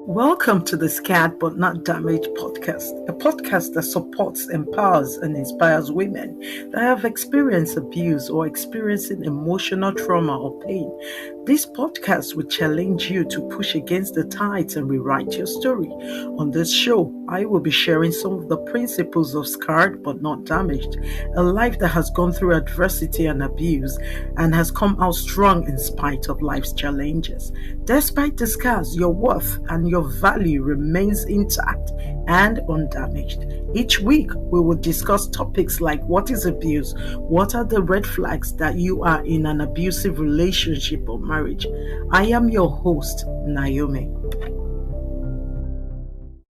Welcome to the Scared But Not Damaged podcast, a podcast that supports, empowers, and inspires women that have experienced abuse or experiencing emotional trauma or pain. This podcast will challenge you to push against the tides and rewrite your story. On this show, I will be sharing some of the principles of Scared But Not Damaged, a life that has gone through adversity and abuse and has come out strong in spite of life's challenges. Despite the scars, your worth and your value remains intact and undamaged. Each week, we will discuss topics like what is abuse, what are the red flags that you are in an abusive relationship or marriage. I am your host, Naomi.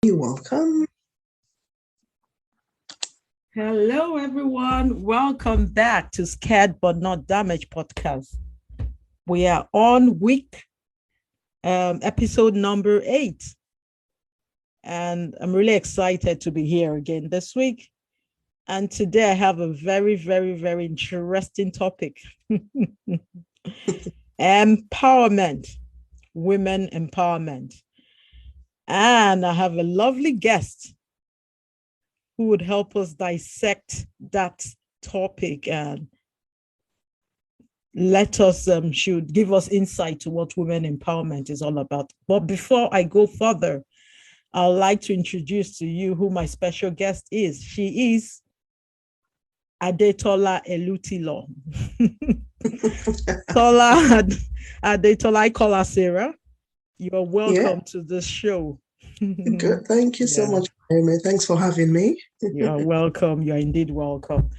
You're welcome. Hello, everyone. Welcome back to Scared But Not Damaged podcast. We are on week episode number 8. And I'm really excited to be here again this week. And today I have a very, very, very interesting topic. Empowerment, women empowerment. And I have a lovely guest who would help us dissect that topic and should give us insight to what women empowerment is all about. But before I go further, I'd like to introduce to you who my special guest is. She is Adetola Elutilo. Adetola, I call her Sarah. You are welcome to this show. Good. Thank you so much, Naomi. Thanks for having me. You are welcome. You are indeed welcome.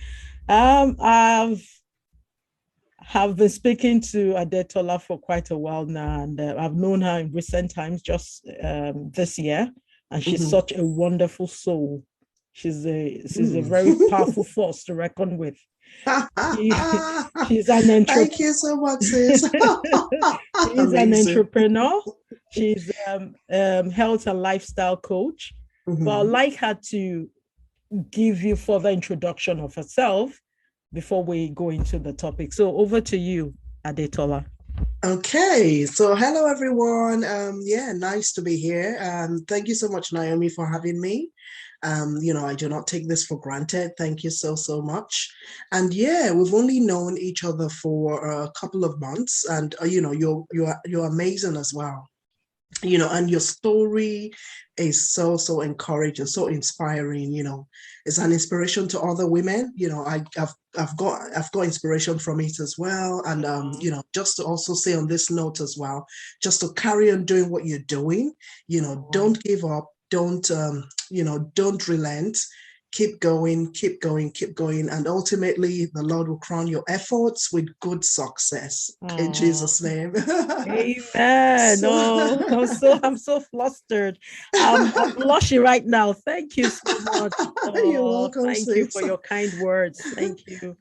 I've been speaking to Adetola for quite a while now, and I've known her in recent times, just this year, and she's such a wonderful soul. She's a very powerful force to reckon with. She's an entrepreneur. Thank you so much, sis. She's an entrepreneur. She's health and lifestyle coach. But I'd like her to give you further introduction of herself before we go into the topic. So over to you, Adetola. Okay, so hello everyone. Nice to be here. Thank you so much, Naomi, for having me. I do not take this for granted. Thank you so much. And we've only known each other for a couple of months, and you're amazing as well. And your story is so encouraging, so inspiring. It's an inspiration to other women. I've got inspiration from it as well. And just to also say on this note as well, just to carry on doing what you're doing. Don't give up. Don't relent. Keep going, and ultimately the Lord will crown your efforts with good success. In Jesus' name. Amen. I'm so flustered. I'm blushing right now. Thank you so much. You're welcome. Thank you for your kind words. Thank you.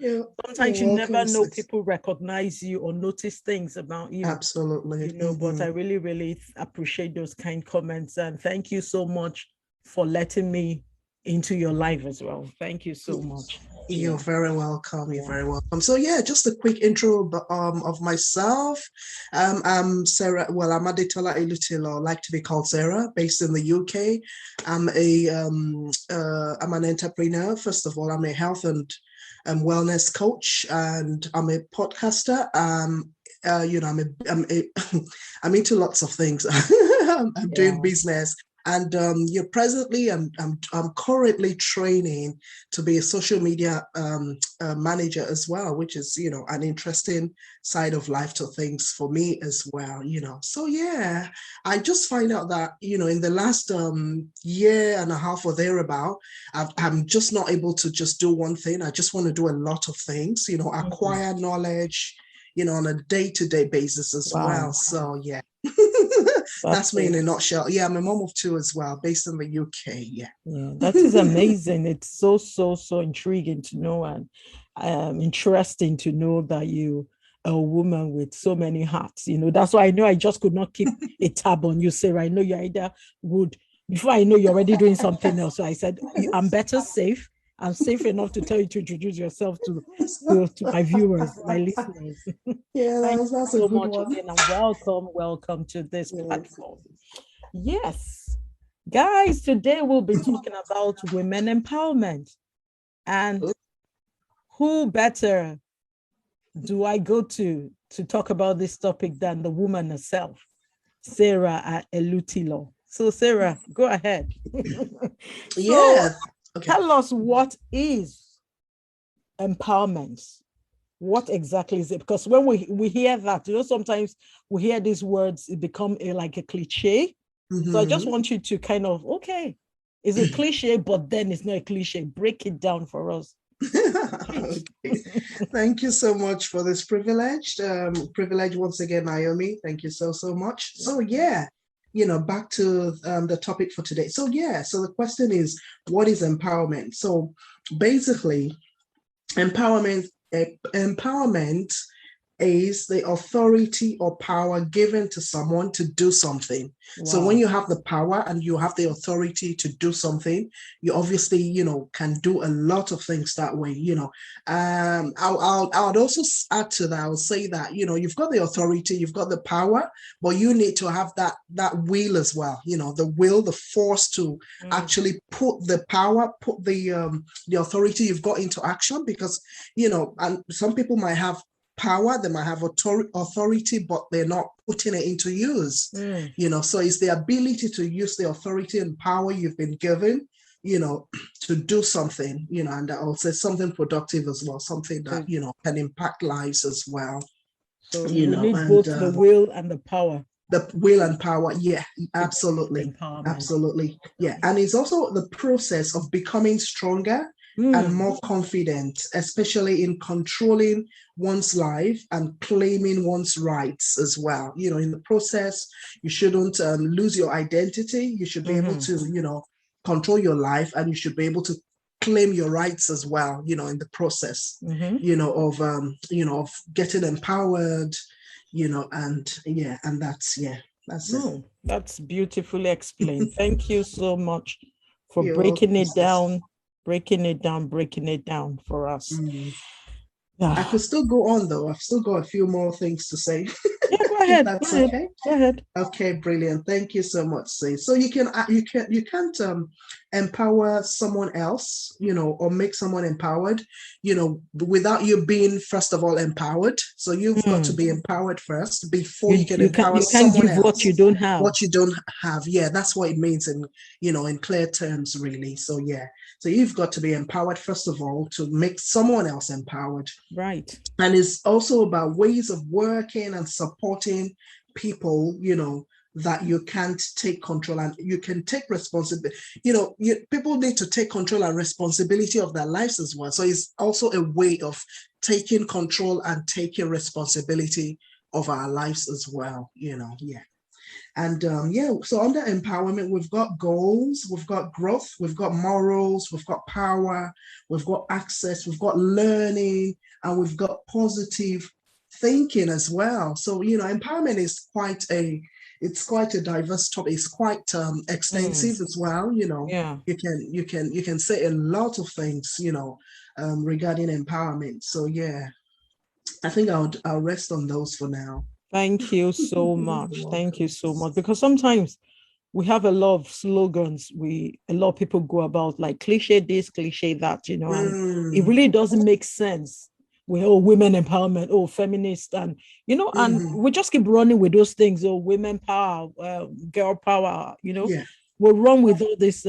Sometimes you never know people recognize you or notice things about you. Absolutely. But I really, really appreciate those kind comments, and thank you so much for letting me into your life as well. Thank you so much. You're very welcome. You're very welcome. So just a quick intro of myself. I'm Sarah. Well, I'm Adetola Elutilo. I like to be called Sarah, based in the UK. I'm an entrepreneur. First of all, I'm a health and wellness coach, and I'm a podcaster. I'm into lots of things. I'm doing business. And presently, I'm currently training to be a social media manager as well, which is, an interesting side of life to things for me as well, So, I just find out that, in the last year and a half or thereabout, I'm just not able to just do one thing. I just want to do a lot of things, acquire knowledge, on a day-to-day basis as well. So, that's me in a nutshell. I'm a mom of 2 as well, based in the UK. That is amazing. It's so intriguing to know, and interesting to know that you are a woman with so many hats. That's why I know I just could not keep a tab on you, Sarah. I know you either would, before I know you're already doing something else. So I said, I'm better safe. I'm safe enough to tell you to introduce yourself to my viewers, my listeners. That's so much again, and welcome to this platform. Yes. Guys, today we'll be talking about women empowerment. And who better do I go to talk about this topic than the woman herself, Sarah Elutilo. So, Sarah, go ahead. So, Yeah. Okay. tell us, what is empowerment? What exactly is it? Because when we hear that, sometimes we hear these words, it become like a cliche. So I just want you to kind of, okay, it's a cliche, but then it's not a cliche. Break it down for us. Okay. Thank you so much for this privilege once again, Naomi. Thank you so much. So yeah, back to the topic for today. So yeah, so the question is, what is empowerment? So basically, empowerment empowerment is the authority or power given to someone to do something. Wow. So when you have the power and you have the authority to do something, you obviously, can do a lot of things that way, I would also add to that. I would say that, you've got the authority, you've got the power, but you need to have that will as well, the will, the force to actually put the power, put the authority you've got into action, because, and some people might have power, they might have authority, but they're not putting it into use. So it's the ability to use the authority and power you've been given, to do something, and also something productive as well, something that, can impact lives as well. So we need both the will and the power. The will and power, yeah, absolutely. Absolutely. Yeah. And it's also the process of becoming stronger and more confident, especially in controlling one's life and claiming one's rights as well. In the process, you shouldn't lose your identity. You should be able to, control your life, and you should be able to claim your rights as well, in the process, of getting empowered, and that's it. That's beautifully explained. Thank you so much for breaking it down for us. I could still go on though. I've still got a few more things to say. Yeah, go ahead. That's go okay. Go ahead. Okay, brilliant. Thank you so much, Say. So you can't empower someone else, or make someone empowered, without you being first of all empowered. So you've got to be empowered first before you can empower someone else. What you don't have. What you don't have. Yeah, that's what it means in clear terms, really. So yeah. So you've got to be empowered first of all to make someone else empowered. Right. And it's also about ways of working and supporting people, that you can't take control, and you can take responsibility. People need to take control and responsibility of their lives as well. So it's also a way of taking control and taking responsibility of our lives as well, yeah. And so under empowerment, we've got goals, we've got growth, we've got morals, we've got power, we've got access, we've got learning, and we've got positive thinking as well. So, empowerment is quite a diverse topic. It's quite extensive as well. Yeah. You can say a lot of things, regarding empowerment. So yeah, I think I'll rest on those for now. Thank you so much. Thank you so much. Because sometimes we have a lot of slogans. A lot of people go about like cliche this, cliche that, and it really doesn't make sense. Women empowerment, feminist, and and we just keep running with those things. Women power, girl power. We'll run with all this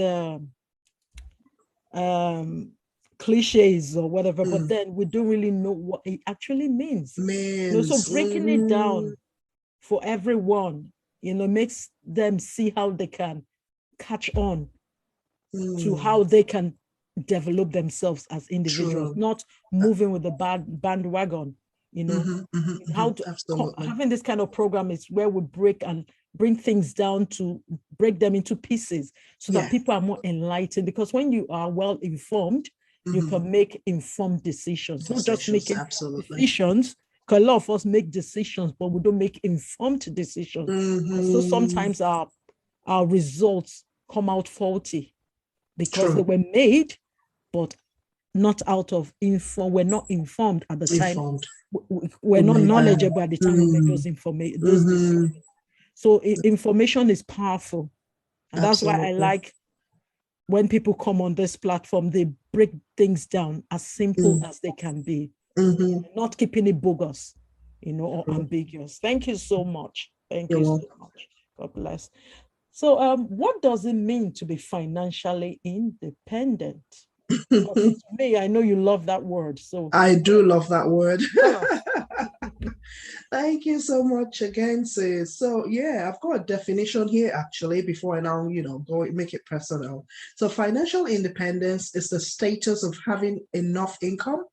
cliches or whatever, but then we don't really know what it actually means. So breaking it down for everyone, makes them see how they can catch on to how they can develop themselves as individuals, not moving with the bandwagon. How to having this kind of program is where we bring things down to break them into pieces so that people are more enlightened, because when you are well informed, you can make informed decisions, not just making decisions, because a lot of us make decisions, but we don't make informed decisions. So sometimes our results come out faulty because they were made, but not out of info. We're not informed at the time. We're not knowledgeable at the time we make those decisions. So information is powerful. And that's why I Absolutely. like when people come on this platform, they break things down as simple as they can be, not keeping it bogus, or ambiguous. Thank you so much. Thank you so much. God bless. So what does it mean to be financially independent? Because to me, I know you love that word. So I do love that word. tell us. Thank you so much again, sis. So yeah, I've got a definition here actually before I now, go make it personal. So financial independence is the status of having enough income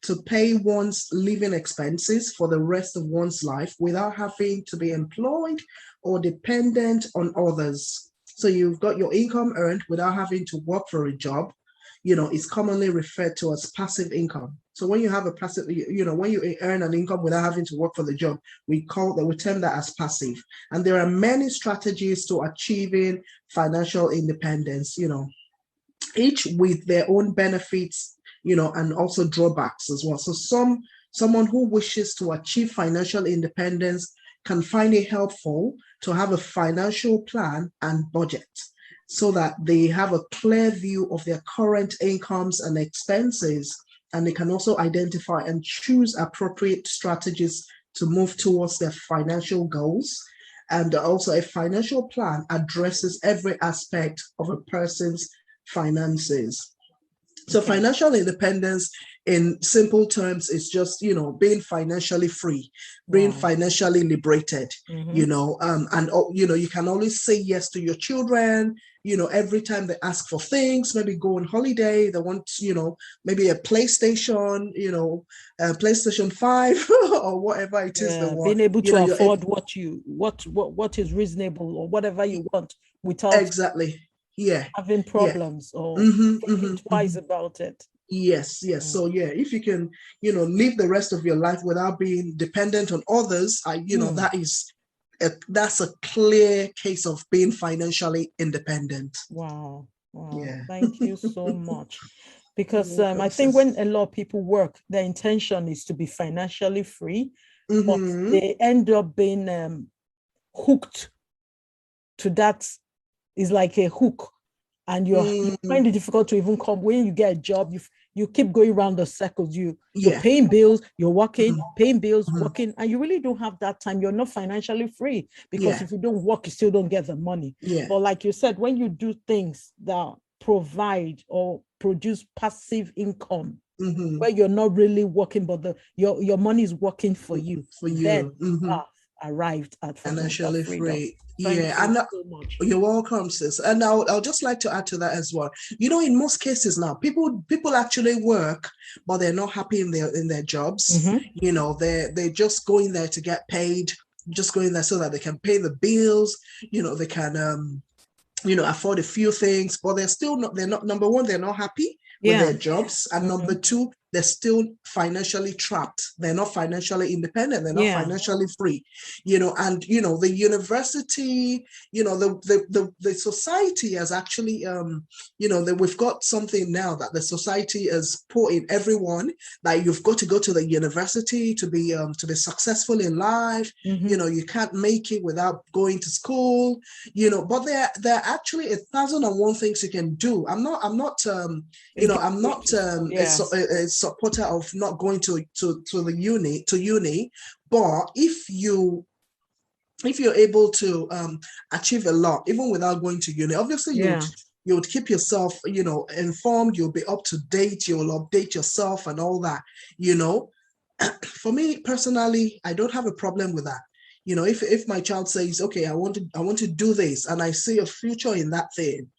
to pay one's living expenses for the rest of one's life without having to be employed or dependent on others. So you've got your income earned without having to work for a job. It's commonly referred to as passive income. So when you have a passive, when you earn an income without having to work for the job, we term that as passive. And there are many strategies to achieving financial independence, each with their own benefits, and also drawbacks as well. So someone who wishes to achieve financial independence can find it helpful to have a financial plan and budget, so that they have a clear view of their current incomes and expenses, and they can also identify and choose appropriate strategies to move towards their financial goals. And also, a financial plan addresses every aspect of a person's finances. So financial independence in simple terms is just, being financially free, being financially liberated, and, you can always say yes to your children, every time they ask for things, maybe go on holiday, they want, maybe a PlayStation, a PlayStation 5 or whatever it is they want. Being able to afford what is reasonable or whatever you want without having problems or thinking twice about it. Yes. So if you can, live the rest of your life without being dependent on others, that's a clear case of being financially independent. Wow. Yeah. Thank you so much. Because I think when a lot of people work, their intention is to be financially free, but they end up being hooked to that. Is like a hook, and you find it difficult to even come. When you get a job, you keep going around the circles. You're paying bills, you're working, paying bills, working, and you really don't have that time. You're not financially free, because if you don't work, you still don't get the money. But like you said, when you do things that provide or produce passive income, where you're not really working, but your money is working for you, then arrived at financially free. Thank you so much. You're welcome, sis. And I'll just like to add to that as well. In most cases now, people actually work, but they're not happy in their jobs. They're just going there to get paid, just going there so that they can pay the bills. They can afford a few things, but they're not number one, they're not happy with their jobs, and number two, they're still financially trapped. They're not financially independent. They're not financially free, and, the university, the society has actually, we've got something now that the society has put in everyone, that you've got to go to the university to be successful in life. You can't make it without going to school, but there are actually 1,001 things you can do. I'm not a supporter of not going to uni, but if you're able to achieve a lot even without going to uni, obviously you would keep yourself informed, you'll be up to date, you'll update yourself and all that. For me personally, I don't have a problem with that. If my child says, okay, I want to do this, and I see a future in that thing,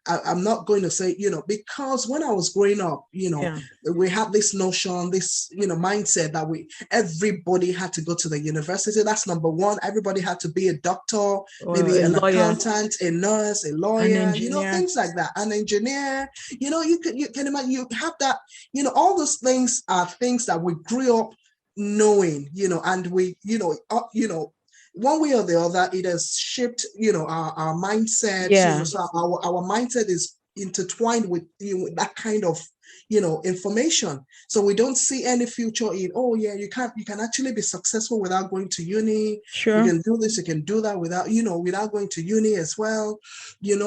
I'm not going to say, because when I was growing up, we had this notion, this, mindset that everybody had to go to the university. That's number one. Everybody had to be a doctor, maybe an accountant, a nurse, a lawyer, things like that, an engineer. You can imagine, you have that, all those things are things that we grew up knowing, and we, one way or the other, it has shaped, our mindset. So our mindset is intertwined with that kind of information. So we don't see any future in, oh yeah, you can actually be successful without going to uni. You Sure. can do this, you can do that without, without going to uni as well.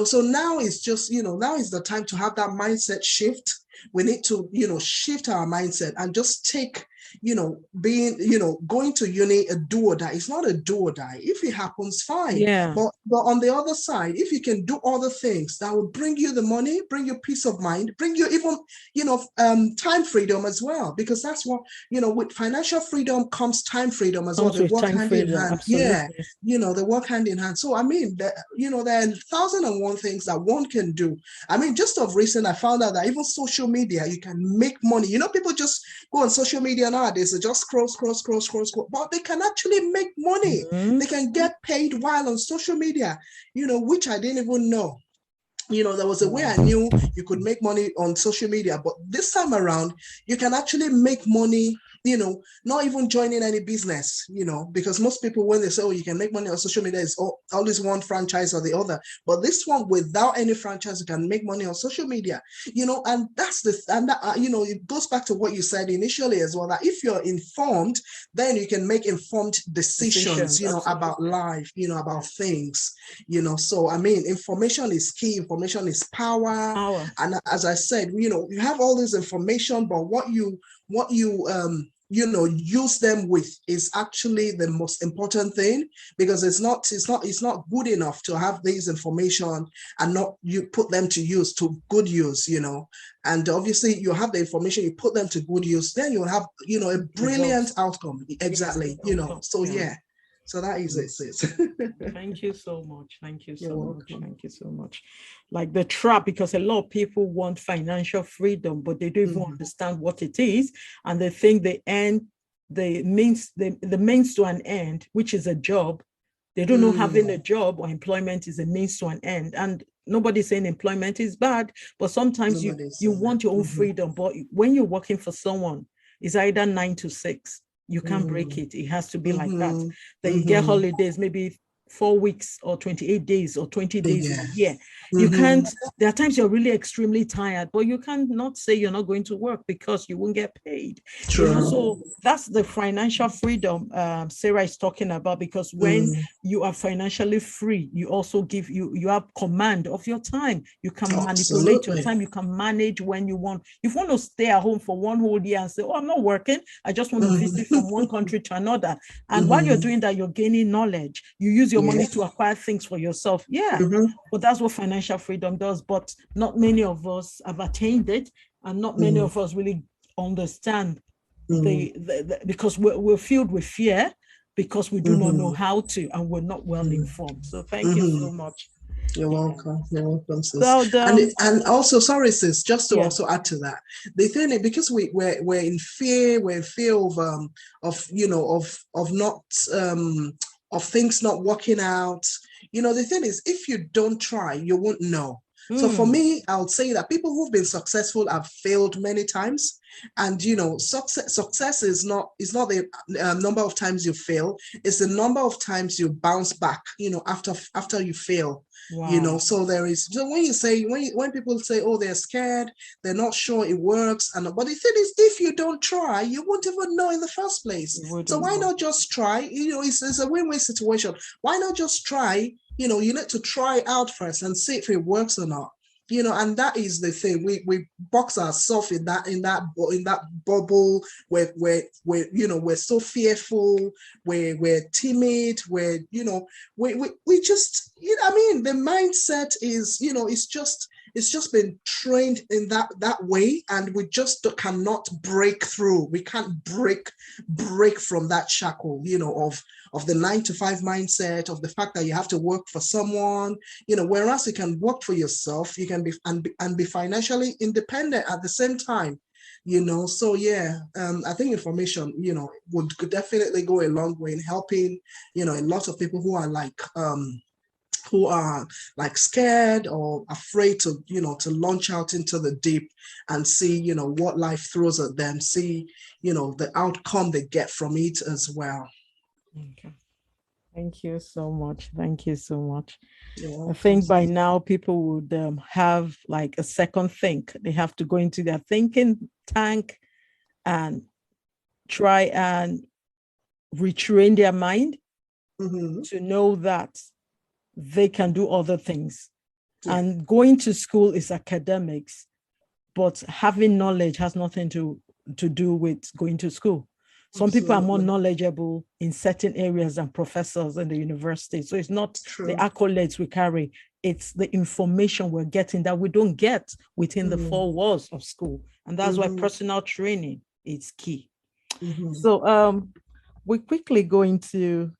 So now it's just, now is the time to have that mindset shift. We need to, shift our mindset and just take, going to uni a do or die. It's not a do or die. If it happens, fine. Yeah. But on the other side, if you can do other things that will bring you the money, bring you peace of mind, bring you even, time freedom as well, because that's what, with financial freedom comes time freedom as well. Comes They with work time hand in freedom. hand. Absolutely. Yeah, they work hand in hand. So, I mean, there are 1,001 things that one can do. I mean, just of recent, I found out that even social media, you can make money. People just go on social media nowadays and just scroll, but they can actually make money. Mm-hmm. They can get paid while on social media, which I didn't even know. There was a way I knew you could make money on social media, but this time around, you can actually make money, not even joining any business, because most people, when they say, oh, you can make money on social media, it's always one franchise or the other. But this one, without any franchise, you can make money on social media, and that's it goes back to what you said initially as well, that if you're informed, then you can make informed decisions, about life, about things, so I mean, information is key. Information is power. And as I said, you have all this information, but what you use them with is actually the most important thing, because it's not good enough to have this information and not you put them to good use, and obviously you have the information, you put them to good use, then you'll have a brilliant outcome. Exactly. So yeah. So that is it, sis. Thank you so much. Thank you so You're much. welcome. Thank you so much. Like the trap, because a lot of people want financial freedom, but they don't even understand what it is. And they think the means to an end, which is a job. They don't know having a job or employment is a means to an end. And nobody's saying employment is bad, but sometimes you want your own freedom. But when you're working for someone, it's either 9 to 6. You can't break it. It has to be like that. Then you get holidays, maybe 4 weeks or 28 days or 20 days in a year. You can't, there are times you're really extremely tired, but you can't not say you're not going to work because you won't get paid. True. So that's the financial freedom Sarah is talking about, because when you are financially free, you also you have command of your time. You can manipulate your time. You can manage when you want. If you want to stay at home for one whole year and say, oh, I'm not working, I just want to visit from one country to another. And while you're doing that, you're gaining knowledge. You use your money to acquire things for yourself. But that's what financial freedom does. But not many of us have attained it, and not many of us really understand because we're filled with fear, because we do not know how to, and we're not well informed. So thank you so much. You're welcome. You're welcome, sis. So and also, sorry, sis, just to also add to that, the thing is, because we're in fear, of not of things not working out. The thing is, if you don't try, you won't know. So for me, I would say that people who've been successful have failed many times. And success is not the number of times you fail, it's the number of times you bounce back, after you fail. Wow. So there is, so when people say, oh, they're scared, they're not sure it works, but the thing is, if you don't try, you won't even know in the first place. So why not just try? It's a win-win situation. Why not just try? You need to try out first and see if it works or not. And that is the thing. We box ourselves in that bubble where we're so fearful, we're timid, we just, the mindset is, it's just been trained in that way, and we just cannot break through. We can't break from that shackle, of the 9 to 5 mindset, of the fact that you have to work for someone, whereas you can work for yourself, you can be and be financially independent at the same time. So yeah, I think information, could definitely go a long way in helping, a lot of people who are scared or afraid to launch out into the deep and see, what life throws at them, see, the outcome they get from it as well. Okay. Thank you so much. Thank you so much. You're I welcome. think by now people would have like a second think. They have to go into their thinking tank and try and retrain their mind Mm-hmm. to know that they can do other things. Yeah, And going to school is academics, but having knowledge has nothing to do with going to school. Some people are more absolutely. knowledgeable in certain areas than professors in the university. So it's not It's the true. accolades we carry, it's the information we're getting that we don't get within the Mm-hmm. four walls of school. And that's why Mm-hmm. personal training is key. Mm-hmm. So we quickly go into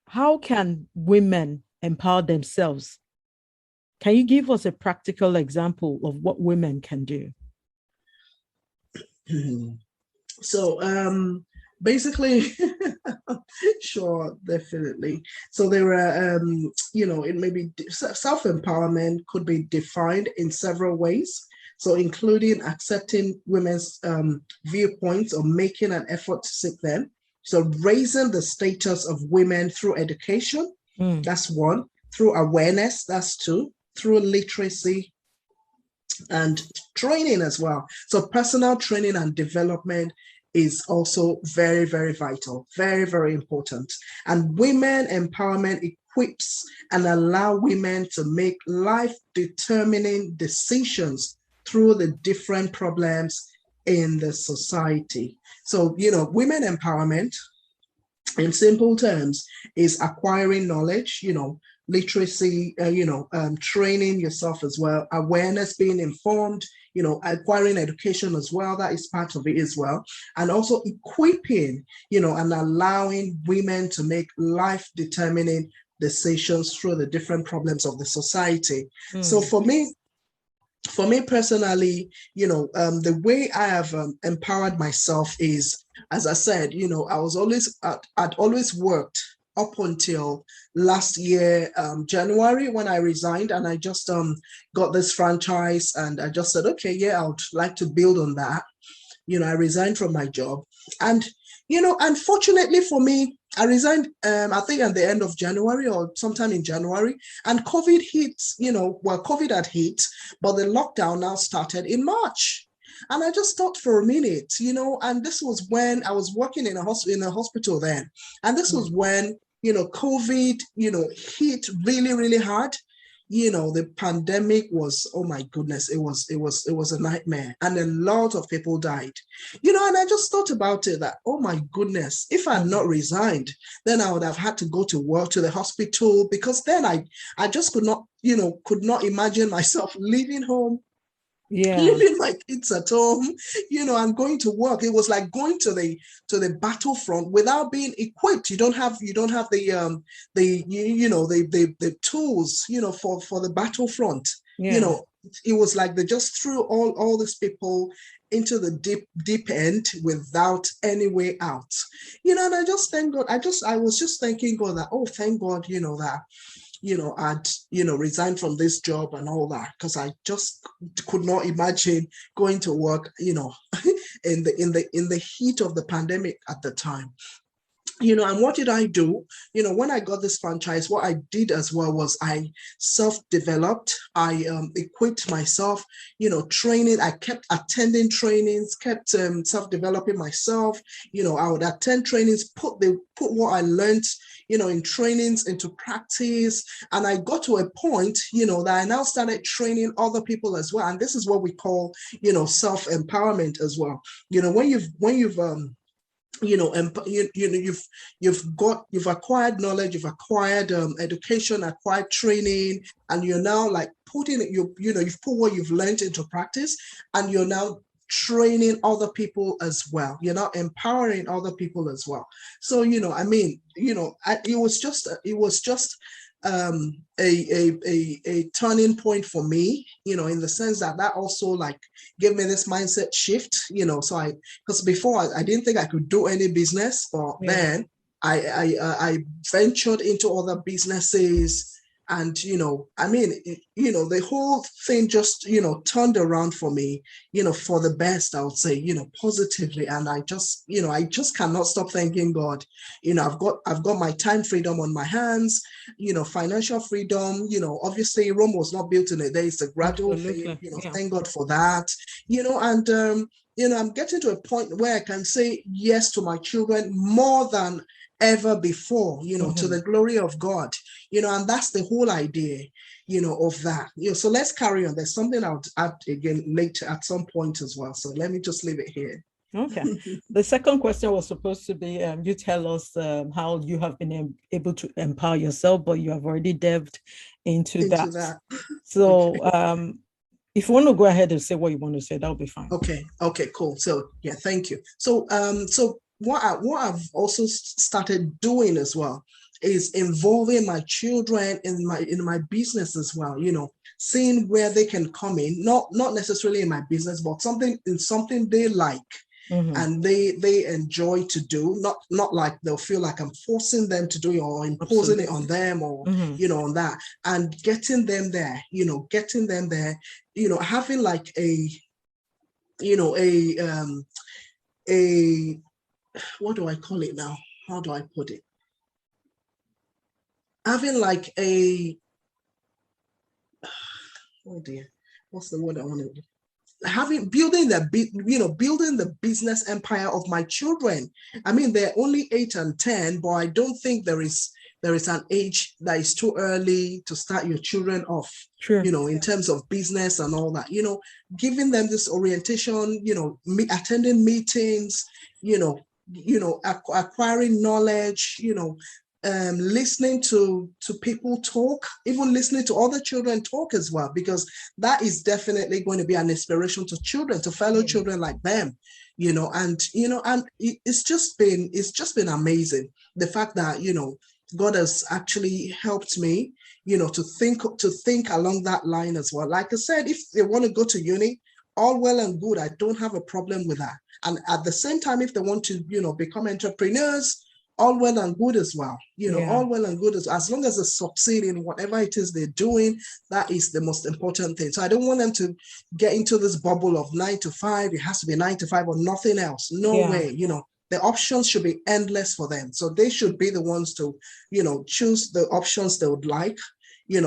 how can women empower themselves? Can you give us a practical example of what women can do? So basically, sure, definitely. So there are it may be self-empowerment could be defined in several ways. So including accepting women's viewpoints or making an effort to seek them. So raising the status of women through education, Mm, that's one. Through awareness, that's two. Through literacy, and training as well. So personal training and development is also very, very vital, very, very important. And women empowerment equips and allow women to make life determining decisions through the different problems in the society. So, women empowerment in simple terms is acquiring knowledge, literacy, training yourself as well, awareness, being informed, acquiring education as well, that is part of it as well, and also equipping, and allowing women to make life determining decisions through the different problems of the society. So mm, for me personally, the way I have empowered myself is, as I said, I'd always worked up until last year, January, when I resigned, and I just got this franchise, and I just said, okay, yeah, I would like to build on that. I resigned from my job. And, unfortunately for me, I resigned, I think at the end of January or sometime in January, and COVID hit, COVID had hit, but the lockdown now started in March. And I just thought for a minute, and this was when I was working in a hospital then. And this was mm. when, COVID, hit really, really hard. The pandemic was, oh my goodness, it was a nightmare, and a lot of people died. And I just thought about it, that, oh my goodness, if I had not Mm. resigned, then I would have had to go to work, to the hospital, because then I just could not imagine myself leaving home, Yeah, leaving my kids at home, and going to work. It was like going to the battlefront without being equipped. You don't have the tools, for the battlefront. You yeah. know, it was like they just threw all these people into the deep end without any way out. And I just thank God. I was just thanking God that, oh, thank God, that I'd, resigned from this job and all that, because I just could not imagine going to work, in the heat of the pandemic at the time. And what did I do? When I got this franchise, what I did as well was I self-developed. I equipped myself, training. I kept attending trainings, kept self-developing myself. I would attend trainings, put what I learned, in trainings into practice. And I got to a point, that I now started training other people as well. And this is what we call, self-empowerment as well. You've acquired knowledge, you've acquired education, acquired training, and you're now like you've put what you've learned into practice, and you're now training other people as well. You're now empowering other people as well. So, it was just a turning point for me, in the sense that also like gave me this mindset shift. So because before I didn't think I could do any business, but Yeah. then I ventured into other businesses, And, I mean, the whole thing just, turned around for me, for the best, I would say, positively. And I just cannot stop thanking God. I've got my time freedom on my hands, financial freedom, obviously Rome was not built in a day. It's a gradual thing, Absolutely. Yeah. thank God for that, and, I'm getting to a point where I can say yes to my children more than ever before, to the glory of God, and that's the whole idea, of that. So let's carry on. There's something I'll add again later at some point as well. So let me just leave it here. Okay. The second question was supposed to be, you tell us how you have been able to empower yourself, but you have already delved into that. So okay. If you want to go ahead and say what you want to say, that'll be fine. Okay, cool. So yeah, thank you. So what I've also started doing as well is involving my children in my business as well, seeing where they can come in, not necessarily in my business, but something they like. Mm-hmm. And they enjoy to do, not like they'll feel like I'm forcing them to do it or imposing it on them or, mm-hmm. On that, and getting them there, having like a what do I call it now? How do I put it? Having like oh dear, what's the word I want to do? Building the business empire of my children. I mean, they're only 8 and 10, but I don't think there is an age that is too early to start your children off. Sure. In terms of business and all that. Giving them this orientation. Attending meetings. Acquiring knowledge. Listening to people talk, even listening to other children talk as well, because that is definitely going to be an inspiration to children, to fellow children like them, and it's just been amazing. The fact that, God has actually helped me, to think along that line as well. Like I said, if they want to go to uni, all well and good. I don't have a problem with that. And at the same time, if they want to, become entrepreneurs, all well and good as well. All well and good as long as they succeed in whatever it is they're doing, that is the most important thing. So I don't want them to get into this bubble of 9 to 5. It has to be 9 to 5 or nothing else. No way. The options should be endless for them. So they should be the ones to, choose the options they would like, to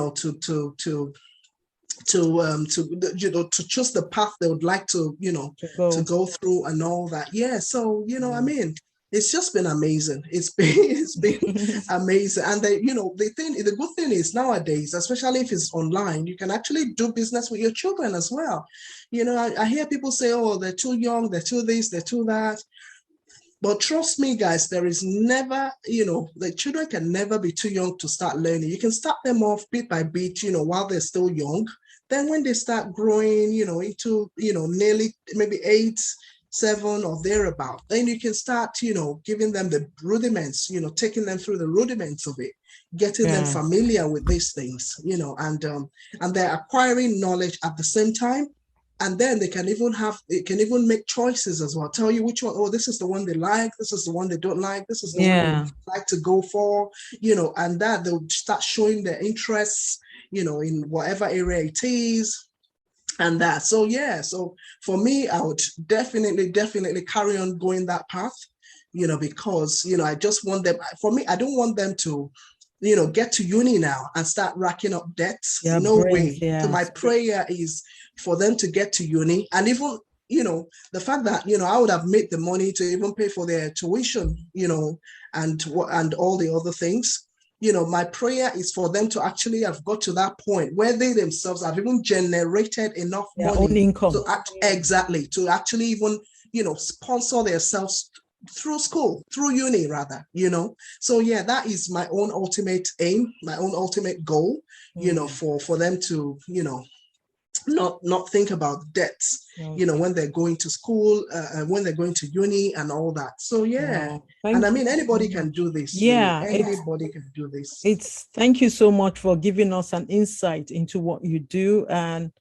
choose the path they would like to, to go through and all that. Yeah. So, I mean, it's just been amazing. It's been amazing. And the good thing is nowadays, especially if it's online, you can actually do business with your children as well. I hear people say, oh, they're too young, they're too this, they're too that. But trust me, guys, there is never, the children can never be too young to start learning. You can start them off bit by bit, while they're still young. Then when they start growing, into, nearly maybe 8, 7 or thereabout, then you can start, giving them the rudiments, taking them through the rudiments of it, getting them familiar with these things, and they're acquiring knowledge at the same time. And then they can even make choices as well. Tell you which one, oh, this is the one they like, this is the one they don't like, this is the one they like to go for, and that they'll start showing their interests, in whatever area it is. And that. So for me, I would definitely carry on going that path, because, I just want them, for me, I don't want them to, get to uni now and start racking up debts. No way. So my prayer is for them to get to uni, and even, the fact that, I would have made the money to even pay for their tuition, and all the other things. My prayer is for them to actually have got to that point where they themselves have even generated enough money own income to actually even, sponsor themselves through school, through uni rather, So that is my own ultimate aim, my own ultimate goal, for them to, not think about debts, when they're going to school, when they're going to uni and all that. So and I mean, anybody can do this. Anybody can do this. Thank you so much for giving us an insight into what you do, and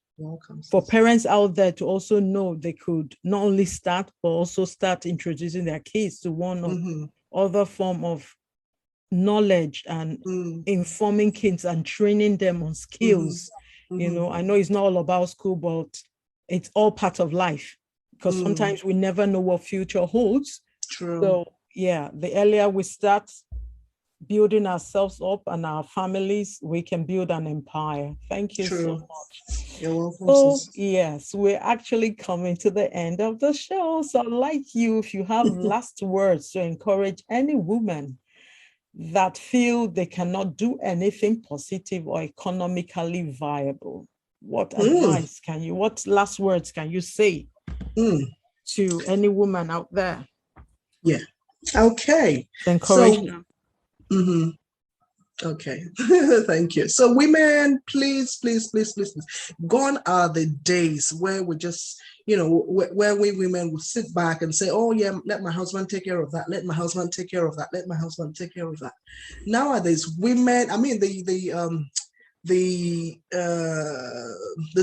for parents out there to also know they could not only start, but also start introducing their kids to one or other form of knowledge and mm, informing kids and training them on mm-hmm, skills. mm-hmm, I know it's not all about school, but it's all part of life because mm, sometimes we never know what future holds. true. So yeah, the earlier we start building ourselves up and our families, we can build an empire. Thank you so True. much. You're welcome, So sis. yes, we're actually coming to the end of the show. So like you, if you have last words to encourage any woman that feel they cannot do anything positive or economically viable, what Mm, advice what last words can you say mm, to any woman out there yeah. Okay. to encourage So, them? mhm. Okay, thank you. So, women, please, please, please, please, please, gone are the days where we just, where we women will sit back and say, "Oh yeah, let my husband take care of that. Let my husband take care of that. Let my husband take care of that." Nowadays, women, I mean, the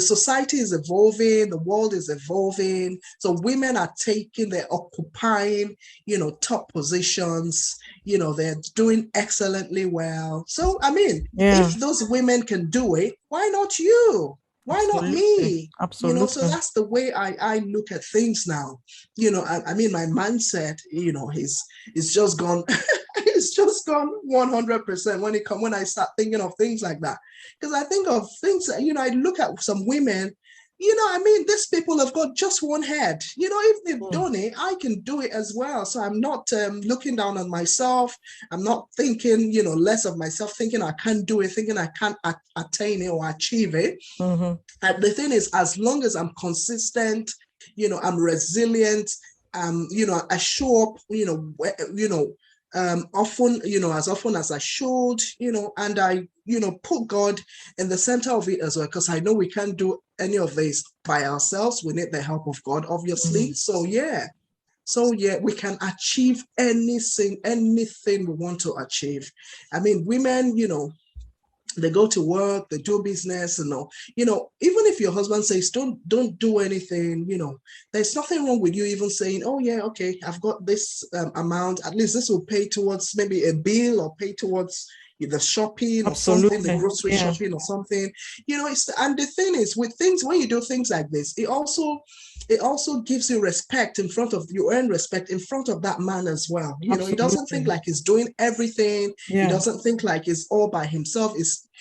society is evolving, the world is evolving, so women are taking, they're occupying, top positions, they're doing excellently well. So I mean, if Yeah, those women can do it, why not you? Why not absolutely, me? So absolutely. that's the way I look at things now. I mean, my mindset, is just gone. It's just gone 100% when I start thinking of things like that. Because I think of things, I look at some women, I mean, these people have got just one head. If they've Mm, done it, I can do it as well. So I'm not looking down on myself. I'm not thinking, less of myself, thinking I can't do it, thinking I can't attain it or achieve it. mm-hmm. And the thing is, as long as I'm consistent, I'm resilient, I show up, often, as often as I should, and I, put God in the center of it as well, because I know we can't do any of this by ourselves. We need the help of God, obviously. Mm-hmm. So yeah, we can achieve anything we want to achieve. I mean, women, they go to work, they do business, even if your husband says don't do anything, there's nothing wrong with you even saying, oh yeah, okay, I've got this amount, at least this will pay towards maybe a bill or pay towards the shopping or something, the Absolutely. grocery Yeah. shopping or something. And the thing is, with things, when you do things like this, it also gives you respect in front of, you earn respect in front of that man as well. He doesn't think Absolutely. like he's doing everything. He Yeah. doesn't think like he's all by himself.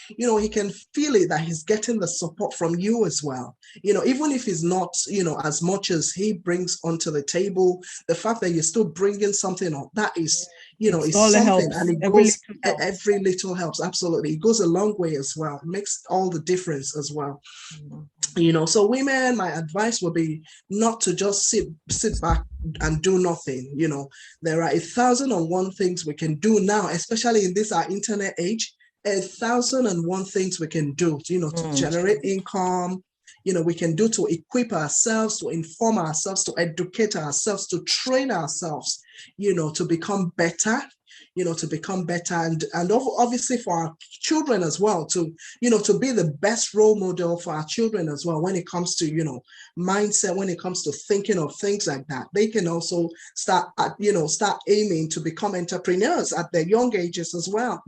He can feel it that he's getting the support from you as well. Even if he's not, as much as he brings onto the table, the fact that you're still bringing something up, that is, It's is all something, and helps. it Every goes, little helps. every little helps. Absolutely. It goes a long way as well. It makes all the difference as well. Mhm. So women, my advice would be not to just sit back and do nothing. There are 1,001 things we can do now, especially in this our internet age. 1,001 things we can do, to Mm. generate income. We can do to equip ourselves, to inform ourselves, to educate ourselves, to train ourselves, to become better, and obviously for our children as well, to be the best role model for our children as well, when it comes to, mindset, when it comes to thinking of things like that. They can also start aiming to become entrepreneurs at their young ages as well.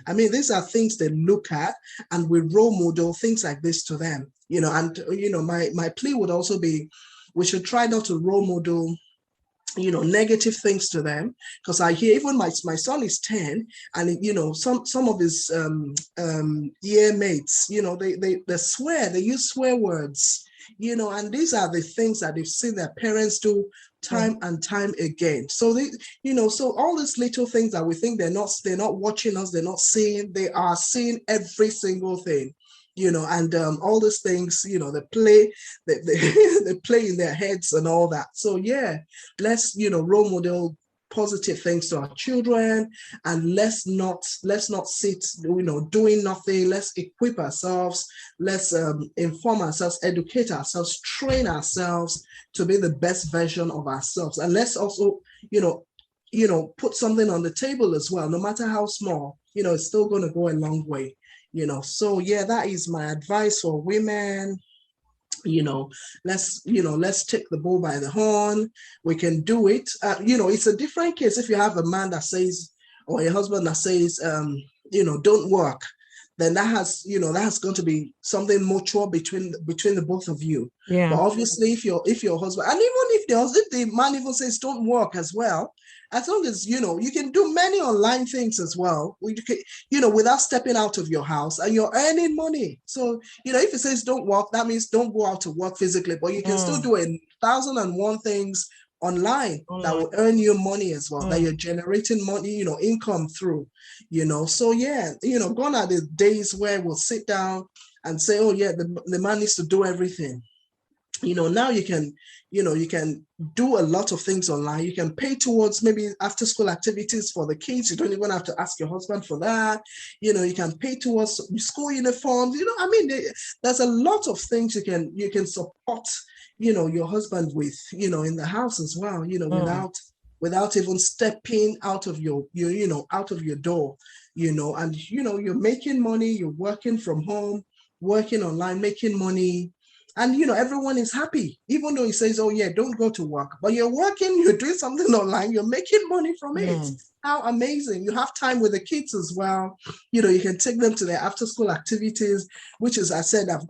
I mean, these are things they look at, and we role model things like this to them. And my plea would also be, we should try not to role model negative things to them, because I hear, even my son is 10, and some of his year mates, they swear, they use swear words, and these are the things that they've seen their parents do Mm. time and time again. So so all these little things that we think they're not watching us, they're not seeing, they are seeing every single thing. And all these things, they play in their heads and all that. So yeah, let's role model positive things to our children, and let's not sit doing nothing. Let's equip ourselves, let's inform ourselves, educate ourselves, train ourselves to be the best version of ourselves. And let's also put something on the table as well, no matter how small. It's still going to go a long way. So yeah, that is my advice for women. Let's take the bull by the horn. We can do it. It's a different case if you have a man that says, or a husband that says, don't work, then that's going to be something mutual between the both of you. Yeah. But obviously, if your husband, and even if the man even says don't work as well, as long as you can do many online things as well, without stepping out of your house, and you're earning money. So if it says don't work, that means don't go out to work physically, but you can still do 1,001 things online that will earn you money as well, that you're generating money, income through, So yeah, gone are the days where we'll sit down and say, oh yeah, the man needs to do everything. Now you can do a lot of things online. You can pay towards maybe after school activities for the kids. You don't even have to ask your husband for that. You can pay towards school uniforms. There's a lot of things you can support, your husband with, in the house as well, without even stepping out of your door, and you're making money, you're working from home, working online, making money. And everyone is happy, even though he says, oh yeah, don't go to work, but you're working, you're doing something online, you're making money from it. How amazing. You have time with the kids as well. You can take them to their after school activities, which is, I said, I've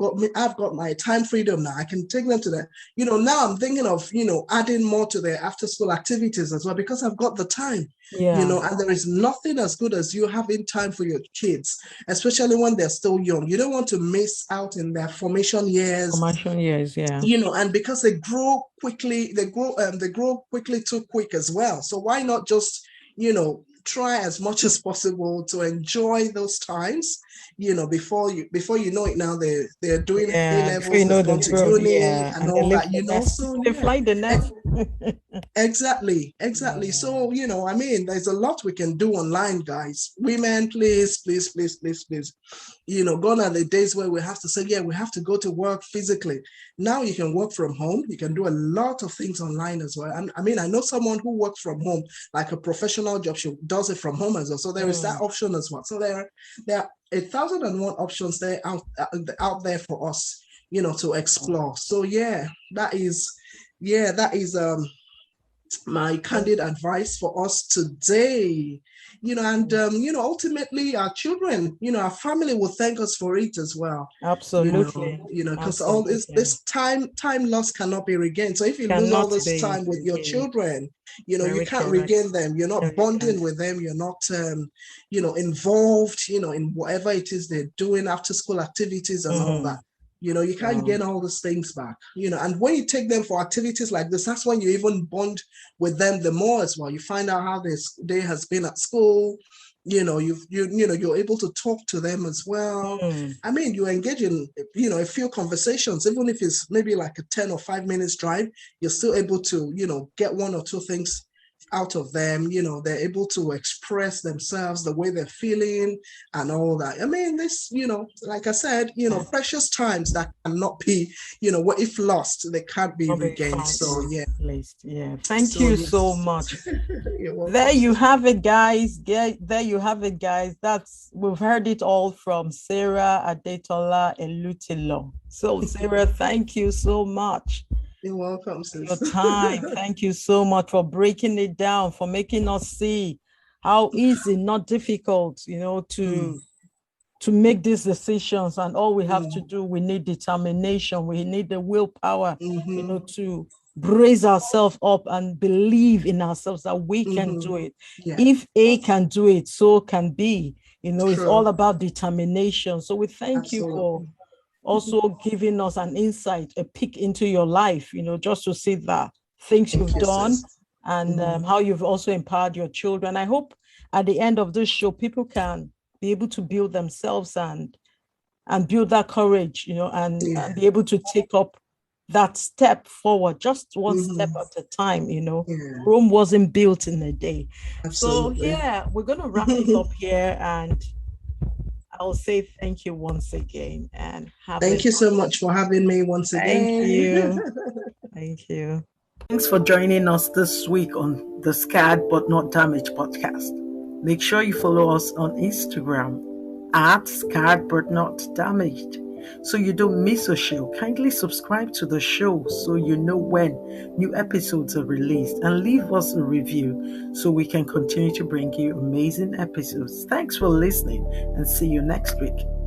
got my time freedom now. I can take them to that. Now I'm thinking of, adding more to their after school activities as well, because I've got the time. And there is nothing as good as you having time for your kids, especially when they're still young. You don't want to miss out in their formation years. Yeah. And because they grow quickly, they grow quickly, too quick as well. So why not just, try as much as possible to enjoy those times, before you know it. Now they're doing A-levels, they've gone to uni and all that, so they fly the nest. Exactly. So there's a lot we can do online, guys. Women, please, gone are the days where we have to say, yeah, we have to go to work physically. Now you can work from home. You can do a lot of things online as well. And I know someone who works from home, like a professional job, she does it from home as well. So there is that option as well. So there are 1,001 options there out there for us, to explore. So that is my candid advice for us today. Ultimately our children, our family will thank us for it as well. Absolutely. Because all this time lost cannot be regained. So if you lose all this time with your children, you can't regain them. You're not bonding with them. You're not, involved, in whatever it is they're doing, after school activities and all that. You can't get all those things back, and when you take them for activities like this, that's when you even bond with them the more as well. You find out how this day has been at school. You're able to talk to them as well. You engage in, a few conversations, even if it's maybe like a 10 or 5 minutes drive, you're still able to, get one or two things out of them. They're able to express themselves, the way they're feeling and all that. This, like I said, precious times that cannot be, if lost, they can't be regained. So thank you so much. There you have it, guys. There you have it, guys. We've heard it all from Sarah Adetola Elutilo. So Sarah, thank you so much. You're welcome, sis. Your time. Thank you so much for breaking it down, for making us see how easy, not difficult, to make these decisions. And all we have to do, we need determination. We need the willpower, to brace ourselves up and believe in ourselves that we can do it. If A can do it, so can B. It's all about determination. So we thank you for also giving us an insight, a peek into your life, just to see the things you've done and how you've also empowered your children. I hope at the end of this show, people can be able to build themselves and build that courage, and be able to take up that step forward, just one step at a time. Rome wasn't built in a day. Absolutely. So we're going to wrap it up here, and I'll say thank you once again, and thank you so much for having me once again. Thank you. Thanks for joining us this week on the Scared But Not Damaged podcast. Make sure you follow us on Instagram @Scared But Not Damaged, So you don't miss a show. Kindly subscribe to the show so you know when new episodes are released, and leave us a review so we can continue to bring you amazing episodes. Thanks for listening, and see you next week.